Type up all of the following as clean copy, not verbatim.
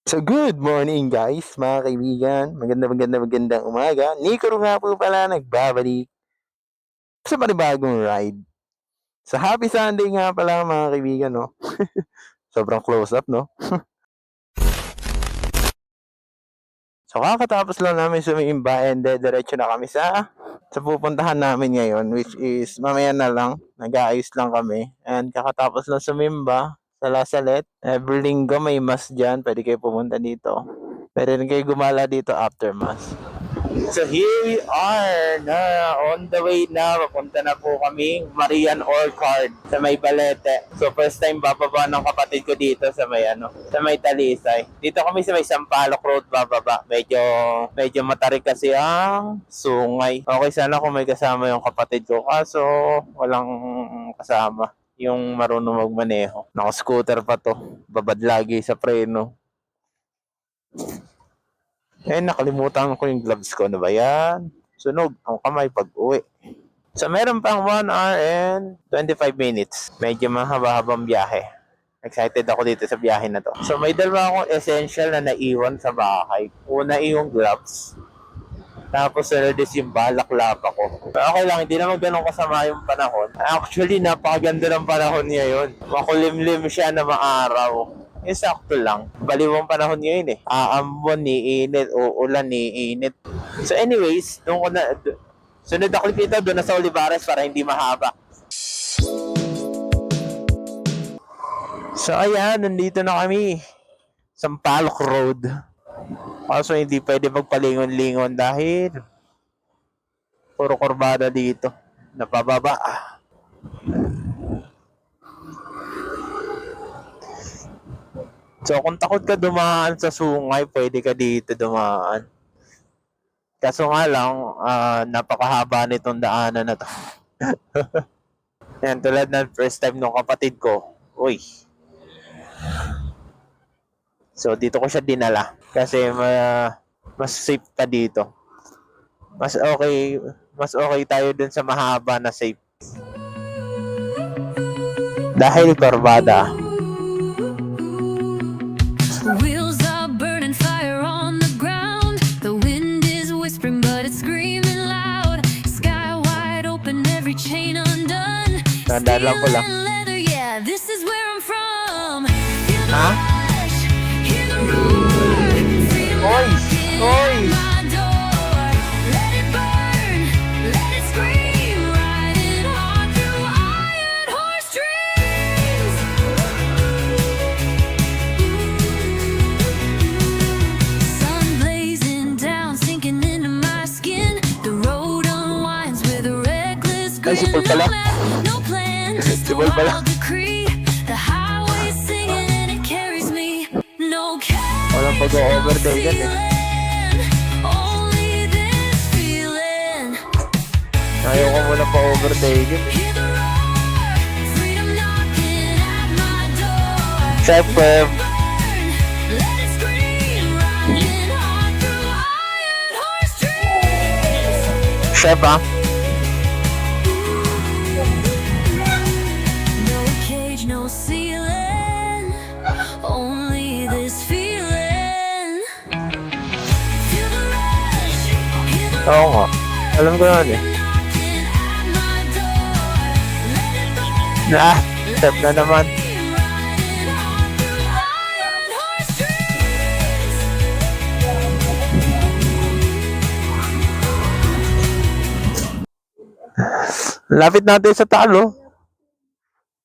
So good morning guys, mga kaibigan. Magandang umaga. Nico nga po pala nagbabalik sa panibagong ride. Sa happy Sunday nga pala mga kaibigan, no? Sobrang close up, no? So kakatapos lang namin sumimba and diretso na kami sa pupuntahan namin ngayon, which is mamaya na lang. Nag-aayos lang kami and kakatapos lang sumimba sa Lasalet. Every linggo may mass dyan, pwede kayo pumunta dito. Pwede rin kayo gumala dito after mass. So here we are na on the way na. Papunta na po kami Marian Orchard sa may Balete. So first time bababa ng kapatid ko dito sa may sa may Talisay. Dito kami sa may Sampaloc Road bababa. Medyo matarik kasi ang sungay. Okay sana kung may kasama yung kapatid ko, kaso walang kasama yung marunong magmaneho. Naka-scooter pa to. Babad lagi sa preno. Nakalimutan ko yung gloves ko. Ano ba yan? Sunog ang kamay pag uwi. So meron pang 1 hour and 25 minutes. Medyo mahaba-habang biyahe. Excited ako dito sa biyahe na to. So may dalawa akong essential na naiwan sa bahay. Una yung gloves. Tapos is yung balaklava ko. Pero okay lang, hindi naman ganun kasama yung panahon. Actually, napakaganda ng panahon ngayon. Makulimlim siya na maaraw. Sakto lang. Baliwang panahon ngayon eh. Aambon, niinit, uulan, niinit. So anyways, sunod na clip ito, doon na sa Olivares para hindi mahaba. So ayan, nandito na kami. Sampaloc Road. Kaso hindi pwede magpalingon-lingon dahil puro kurbada dito. Napababa. So kung takot ka dumaan sa sungay, pwede ka dito dumaan. Kaso nga lang, napakahaba nitong daanan na to. Yan, tulad ng first time ng kapatid ko. Uy. So dito ko siya dinala. Kasi mas safe pa dito. Mas okay tayo dun sa mahaba na safe. Dahil kurbada. Nandaan lang ko lang. Ha? Oy! Oy! Ay, sipol pala. Sipol pala. Walang pag-overday yan eh. Ayaw ko muna pa-overday yan eh. Chef Web. Chef ah. Oo nga. Alam ko naman eh. Step na naman. Lapit natin sa talo.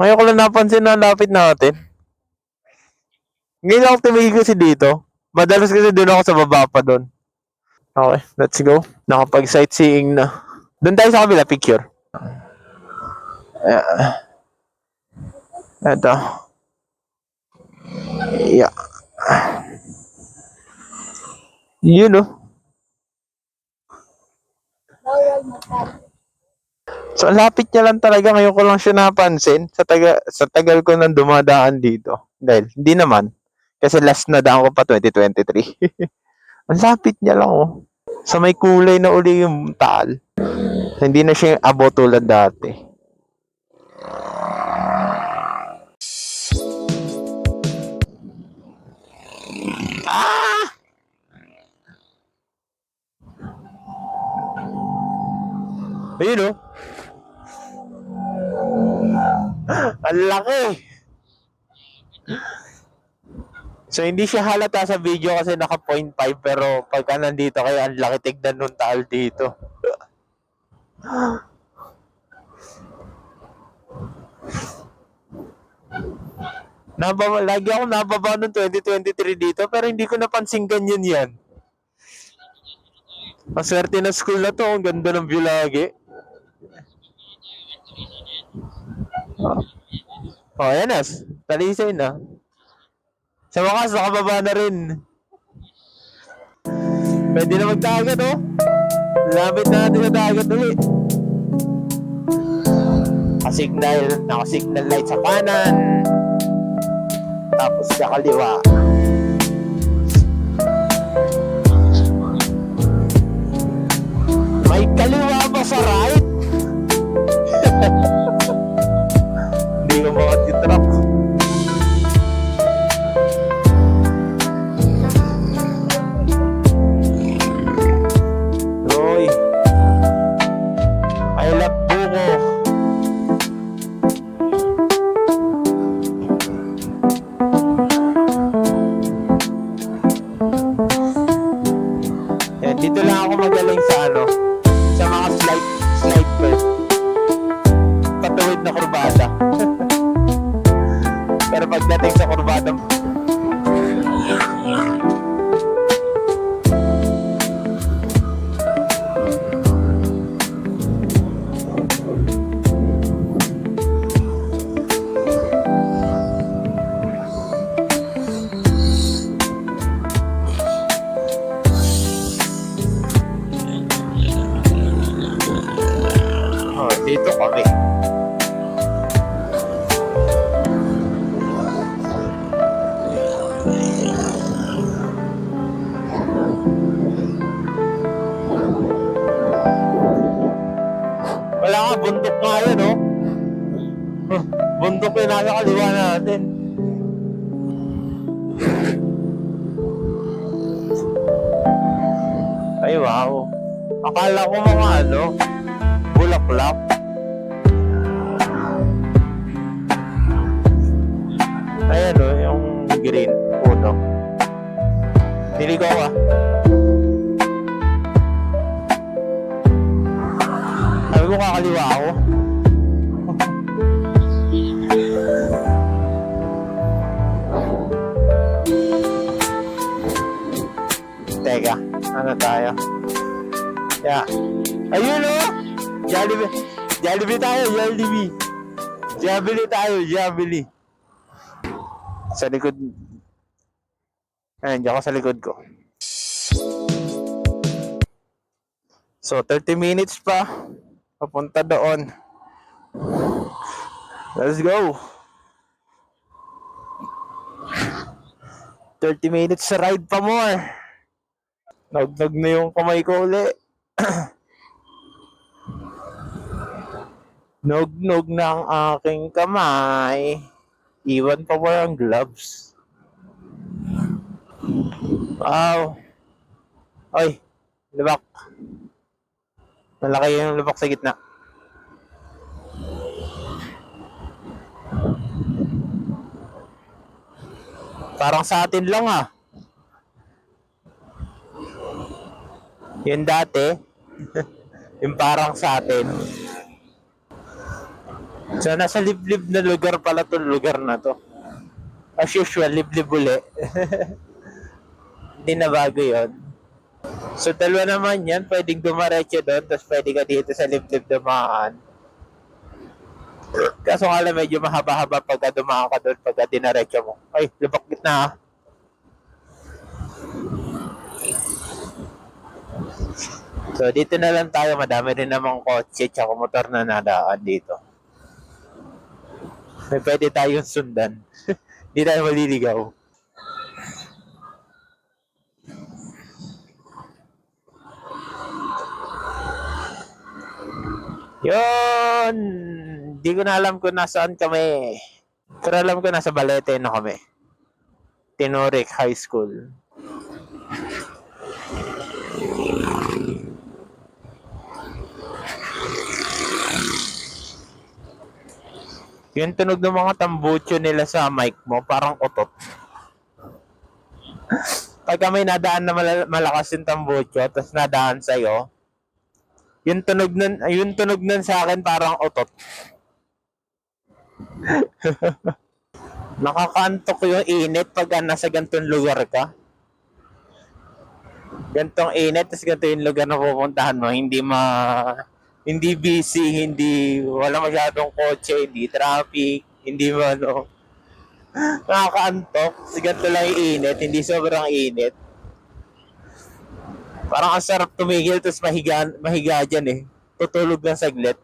Ngayon ko lang napansin na lapit natin. Ngayon ako tumigil kasi dito. Madalas kasi doon ako sa baba pa doon. Okay, let's go. Nakapag-sightseeing na. Doon tayo sa kabila, picture. Ito. Yeah. Yun oh. So, lapit niya lang talaga. Ngayon ko lang siya napansin. Sa tagal ko nang dumadaan dito. Dahil, hindi naman. Kasi last na daan ko pa 2023. Ang lapit niya lang oh. So may kulay na uli yung taal. Hindi na siya yung abo tulad dati. Ah! Ayun oh. Ang laki. So hindi siya halata sa video kasi naka 0.5 pero pagka nandito kayo ang laki tignan nung taal dito. Lagi ako nababa noong 2023 dito pero hindi ko napansin ganyan yan. Maswerte na school na to. Ang ganda ng view lagi. Oh, yan na. Talisay na. Sa wakas, nakababa na rin. Pwede na magdagat, oh. Lapit na natin sa dagat ulit. Naka-signal light sa kanan. Tapos sa kaliwa. May kaliwa ba sa right? Hindi ko makatitrap. Roy, I love buko. Yan, dito lang ako magaling sa sa mga slide first. Patuwid na kurbada. Pero pagdating sa kurbada, dito kami. Wala nga, bundok nga yan, oh. Bundok yung nasa kaliwa natin. Ay, wow. Akala ko mga bulaklak. Ayan o, yung green puno. Niligaw ka. Sabi ko kakaliwa ako. Teka, ano tayo? Yeah. Ayun o! Jollibee tayo, Jollibee. Sa likod. Ayan, diyan ako sa likod ko. So, 30 minutes pa. Papunta doon. Let's go. 30 minutes sa ride pa more. Nagdag na yung kamay ko uli. Nog na ang aking kamay. Iwan pa more ang gloves. Wow. Oy, lubak. Malaki yung lubak sa gitna. Parang sa atin lang ah. Yun dati. Yung parang sa atin. So nasa liblib na lugar pala to lugar na to. As usual, liblib uli. Hindi na bago yun. So dalawa naman yan, pwedeng dumaretso doon, tapos pwede ka dito sa liblib dumaan. Kaso nga lang medyo mahaba-haba pagka dumaan ka doon, pagka dinaretso mo. Ay, lubak gitna ha. So dito na lang tayo, madami rin namang kotse tsaka motor na nadaan dito. May pwede tayong sundan. Hindi tayo maliligaw. Yun! Hindi ko na alam kung nasaan kami. Pero alam ko nasa Balete na kami. Tinorik High School. Yung tunog ng mga tambucho nila sa mic mo, parang utot. Pagka may nadaan na malakas yung tambucho, tapos nadaan sa'yo, yung tunog nun sa akin parang utot. Nakakantok yung init pag nasa gantong lugar ka. Gantong init, tapos ganito yung lugar na pupuntahan mo, hindi busy, wala masyadong kotse, hindi traffic, hindi nakakaantok. Kasi ganito lang yung init, hindi sobrang init. Parang ang sarap tumigil, tapos mahiga dyan eh. Tutulog lang saglit.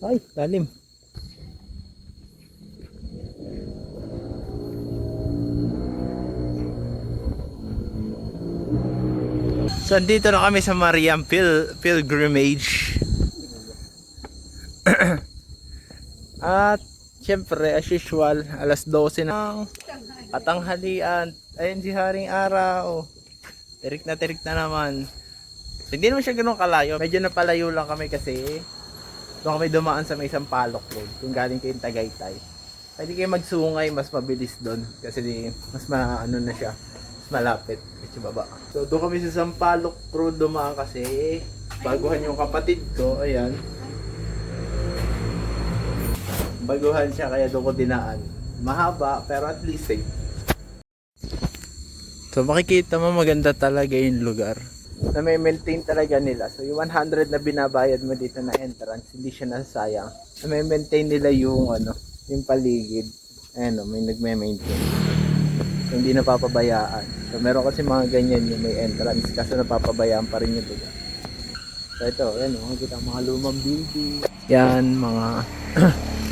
Ay, lalim. So, dito na kami sa Mariam Pilgrimage. At, syempre, as usual, alas 12 ng katanghalian. Ayun si Haring Araw. Tirik na naman. Hindi naman siya ganun kalayo. Medyo napalayo lang kami kasi doon kami dumaan sa may Sampaloc Road. Kung galing kayong Tagaytay, pwede kayo magsungay, mas mabilis doon. Kasi mas ano na siya, mas malapit. Kasi baba. So doon kami sa Sampaloc Road dumaan kasi baguhan yung kapatid ko. Ayan. Baguhan siya kaya doon ko dinaan. Mahaba pero at least safe. So makikita mo maganda talaga yung lugar. Na may maintain talaga nila. So yung 100 na binabayad mo dito na entrance, hindi siya nasayang. Na may maintain nila yung yung paligid. Ayun, may nagme-maintain. So hindi napapabayaan. So meron kasi mga ganyan yung may entrance kasi napapabayaan pa rin yung lugar. So ito, ayun, makikita mga lumang building. Yan, mga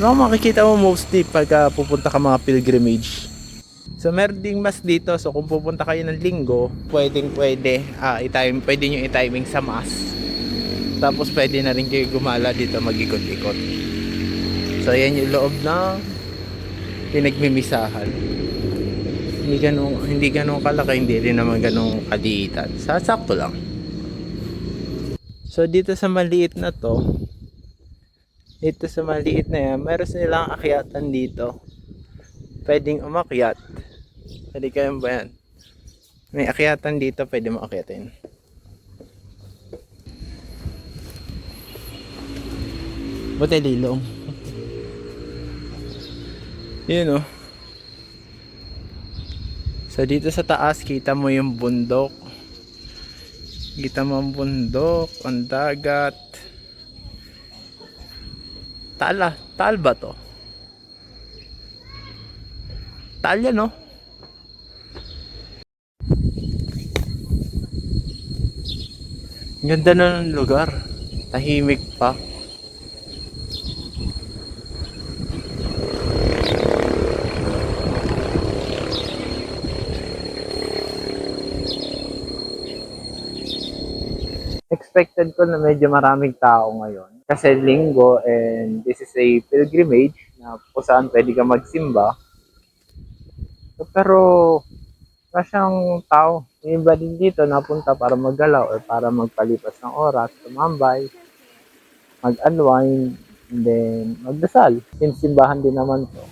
makikita mo mostly pagka pupunta ka mga pilgrimage. So meron ding mas dito. So kung pupunta kayo ng linggo, pwede nyo i-timing sa mas. Tapos pwede na rin kayo gumala dito, mag-ikot-ikot. So yan yung loob ng pinagmimisahan. Hindi ganun kalaki, hindi rin naman ganun kaliitan. Sakto lang. So dito sa maliit na to, dito sa maliit na yan, meron silang akyatan dito. Pwedeng umakyat. Pwede kayong ba yan? May akyatan dito, pwede mo akyatin. Buti lilong. Yun oh. So dito sa taas kita mo yung bundok. Kita mo ang bundok, ang dagat. Taal ba to? Taal yan no? Ganda na ng lugar. Tahimik pa. Expected ko na medyo maraming tao ngayon. Kasi linggo and this is a pilgrimage na kung saan pwede ka magsimba. Pero wala siyang tao. Yung iba din dito napunta para maggalaw or para magpalipas ng oras, tumambay, mag-unwind, and then magdasal. Since simbahan din naman to.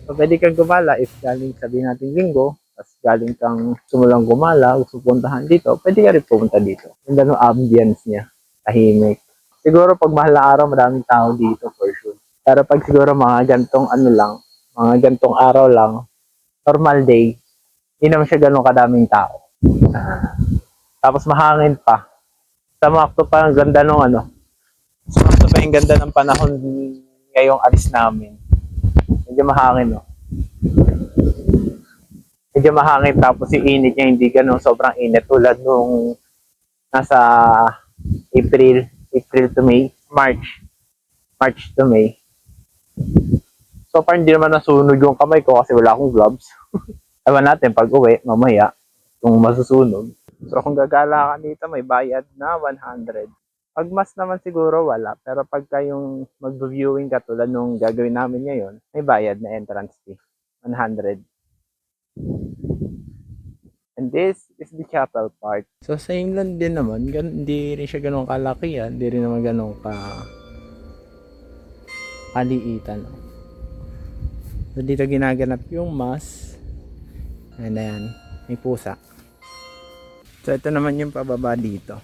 So pwede kang gumala if galing sabihin natin linggo, tapos galing kang sumulang gumala, gusto puntahan dito, pwede ka rin pumunta dito. Yung ganun ambience niya, tahimik. Siguro pag mahal na araw, maraming tao dito for sure. Pero pag siguro mga gantong ano lang, mga gantong araw lang, normal day, hindi naman siya ganun kadaming tao. Tapos mahangin pa. Samakto pa ang ganda ng ano. Samakto pa yung ganda ng panahon ngayong alis namin. Medyo mahangin no. Medyo mahangin tapos yung init niya hindi ganun sobrang init tulad nung nasa April to May, March to May. So far hindi naman nasunog yung kamay ko kasi wala akong gloves. Ewan natin pag uwi, mamaya, kung masusunog. So kung gagala ka dito, may bayad na 100. Pag mas naman siguro wala. Pero pagka yung mag-viewing ka tulad nung gagawin namin ngayon, may bayad na entrance fee. 100. And this is the chapel part. So sa England din naman, hindi rin siya ganun kalaki. Hindi rin naman ganun kaliitan. So dito ginaganap yung mass. And then, may pusa. So ito naman yung pababa dito.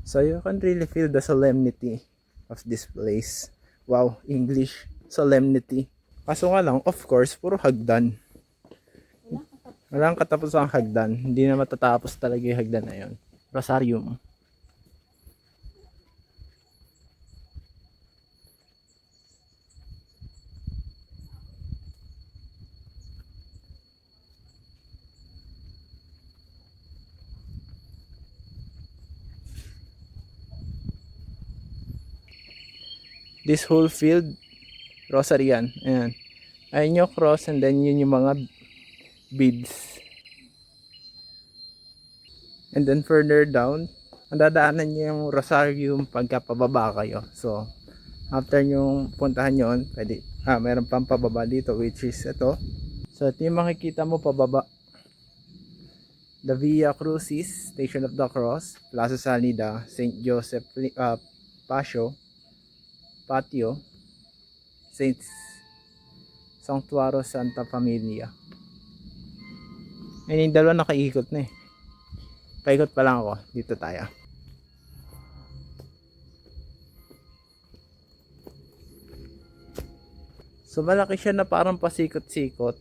So you can really feel the solemnity of this place. Wow, English, solemnity. Kaso nga lang, of course, puro hagdan. Walang katapos ang hagdan. Hindi na matatapos talaga yung hagdan na yun. Rosarium. This whole field, rosary yan. Ayan. Ayun yung cross and then yun yung mga beads. And then further down, ang dadaanan nyo yung rosarium pagka pababa kayo. So, after nyo puntahan yun, pwede, meron pang pababa dito which is ito. So, ito yung makikita mo pababa. The Via Crucis, Station of the Cross, Plaza Salida, St. Joseph Patio, St. Sanctuario Santa Familia. Ayun yung dalawa nakaikot na eh. Paikot pa lang ako. Dito tayo. So malaki siya na parang pasikot-sikot.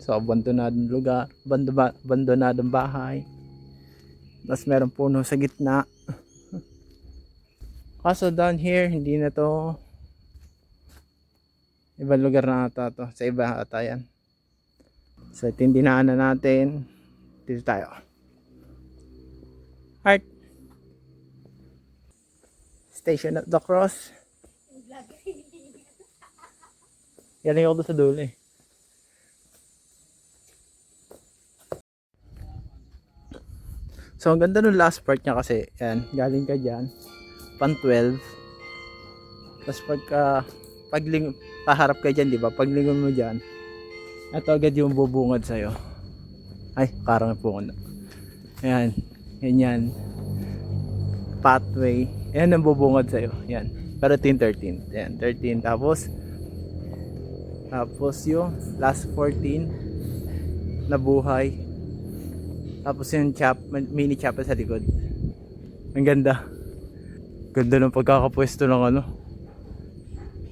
So abandonadong lugar, abandonadong bahay. Tapos meron puno sa gitna. Kaso down here, hindi na to. Ibang lugar na ata to. Sa iba ata yan. So ito yung dinaanan natin. Dito tayo. Heart. Station of the Cross. Galing ako doon sa dulo eh. So ang ganda ng last part niya kasi. Yan, galing ka dyan. Pan 12. Tapos paharap ka dyan, di ba? Paglingon mo dyan, ito agad yung bubungad sa'yo. Ay, karang po na. Ayan, ganyan. Pathway. Ayan ang bubungad sa'yo. Ayan. Pero 13. Ayan, 13. Tapos yung last 14 na buhay. Tapos yung mini chapel sa likod. Ang ganda. Ganda ng pagkakapwesto ng ano,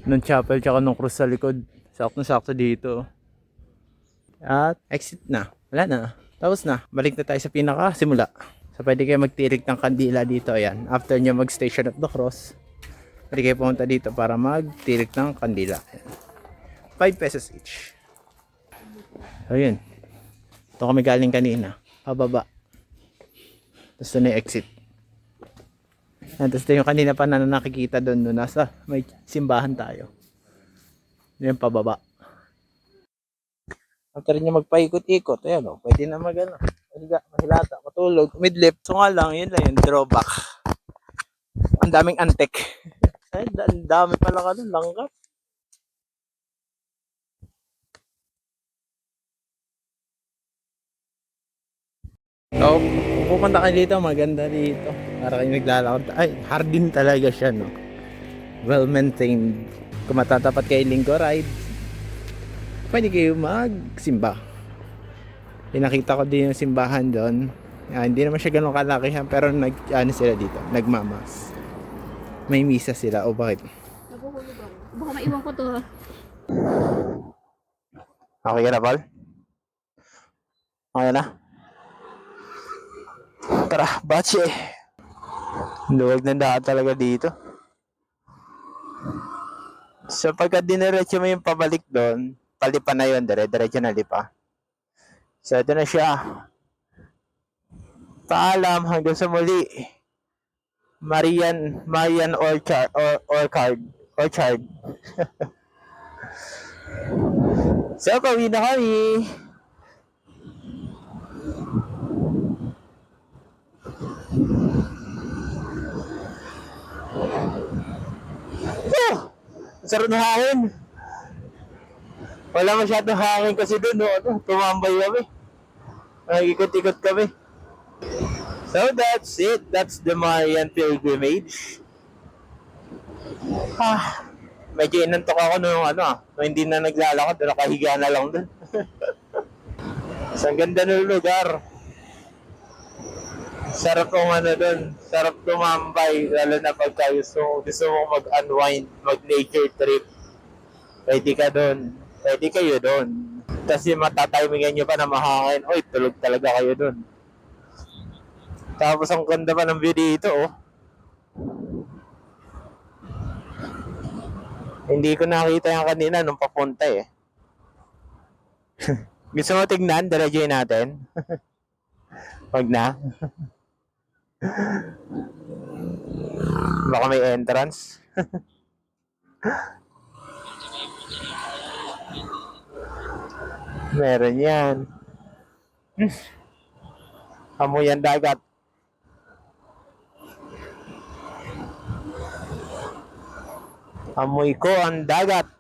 ng chapel tsaka ng krus sa likod. Sakto-sakto dito. At exit na. Wala na. Tapos na. Balik na tayo sa pinaka simula. So pwede kayo magtirik ng kandila dito. Ayan. After nyo mag Station of the Cross, pwede kayo pumunta dito para magtirik ng kandila. Ayan. 5 pesos each. So yun. Ito kami galing kanina. Pababa. Tapos na yung exit. Ayan. Tapos ito yung kanina pa na nakikita doon. Nasa may simbahan tayo. Yan pababa. After nyo magpaikot-ikot, ayan o, pwede na mag-ano, mahilata, matulog, midlip. So nga lang, yun lang yung drawback. Ang daming antek. Ay, ang dami pala ka nun, langgap. So, pupunta kayo dito, maganda dito. Para kayo naglalakad. Ay, hardin talaga siya, no? Well maintained. Kung matatapat kayo linggo ride, pwede kayo magsimba. Pinakita ko din yung simbahan doon. Hindi naman siya ganun kalaki pero ano sila dito, nagmamas. May misa sila o bakit? Naguhulog ako. Baka maiwan ko to ha. Okay ka na, Paul? Okay na? Tara, bache. Luwag ng daan talaga dito. So pagka diniretso mo yung pabalik doon, palipa na yun, dire-diretso na lipa. So ito na siya. Paalam hanggang sa muli. Marian Orchard. So pauwi na kami. Sarap ng hangin. Wala masyadong hangin kasi doon, no? Tumambay kami. Ikot-ikot kami. So that's it. That's the Marian Pilgrimage. Medyo inantok ako nung hindi na naglalakad, nakahiga na lang doon. So, ang ganda ng lugar. Sarap kong doon. Sarap tumambay, lalo na pagka gusto mo mag-unwind, mag-nature trip. Pwede ka doon. Pwede kayo doon. Tapos yung matatimingan nyo pa na mahangin, oy, tulog talaga kayo doon. Tapos ang ganda pa ng view dito, oh. Hindi ko nakita yung kanina nung papunta eh. Gusto mo tignan? Diretsuhin natin. Wag na. Baka may entrance. Meron yan. Amoy ang dagat. Amoy ko ang dagat.